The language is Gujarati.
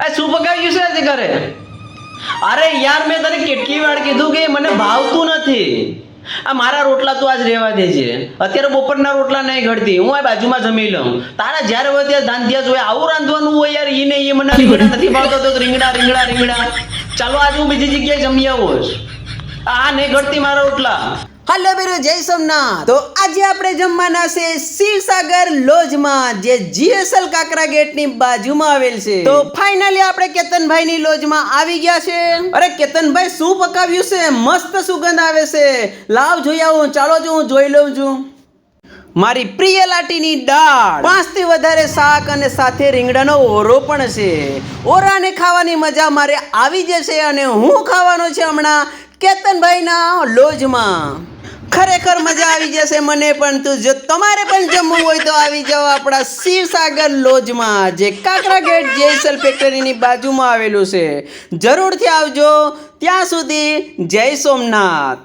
આ શું પકાવ્યું છે આજે ઘરે? અરે યાર મેં તને કેટલી વાર કીધું કે મને ભાવતું નથી. આ મારા રોટલા તો આજ રહેવા દે છે. અત્યારે બપોરના રોટલા નહીં ઘડતી, હું આ બાજુમાં જમી લઉં. તારા જ્યારે હોય ત્યારે ધાંધિયા જોઈએ, આવું રાંધવાનું હોય યાર. ઈ ને એ મને રીંગણા નથી ભાવતો તો રીંગણા રીંગણા રીંગણા. ચાલો આજે હું બીજી જગ્યાએ જમી આવું. આ નહીં ઘડતી મારા રોટલા. હલો બેરો, જય સોમનાથ. તો આજે આપણે જમવાના છે શિવસાગર લોજમાં, જે જીએસએલ કાકરા ગેટની બાજુમાં આવેલ છે. તો ફાઇનલી આપણે કેતનભાઈની લોજમાં આવી ગયા છે. અરે કેતનભાઈ શું પકાવ્યું છે? મસ્ત સુગંધ આવે છે. લાવ જોઈ આવું. ચાલો જો હું જોઈ લઉં છું. મારી પ્રિય લાટીની દાળ, 5 થી વધારે શાક અને સાથે રીંગણાનો ઓરો પણ છે. ઓરાને ખાવાની મજા મારે આવી જશે અને હું ખાવાનો છે હમણાં કેતનભાઈના લોજમાં. ખરેખર મજા આવી જશે મને પણ. તો જો તમારે પણ જમવું હોય તો આવી જાઓ આપણા શિવસાગર લોજમાં, જે કાકરા ગેટ જેસલ ફેક્ટરીની બાજુમાં આવેલું છે. જરૂરથી આવજો. ત્યાં સુધી જય સોમનાથ.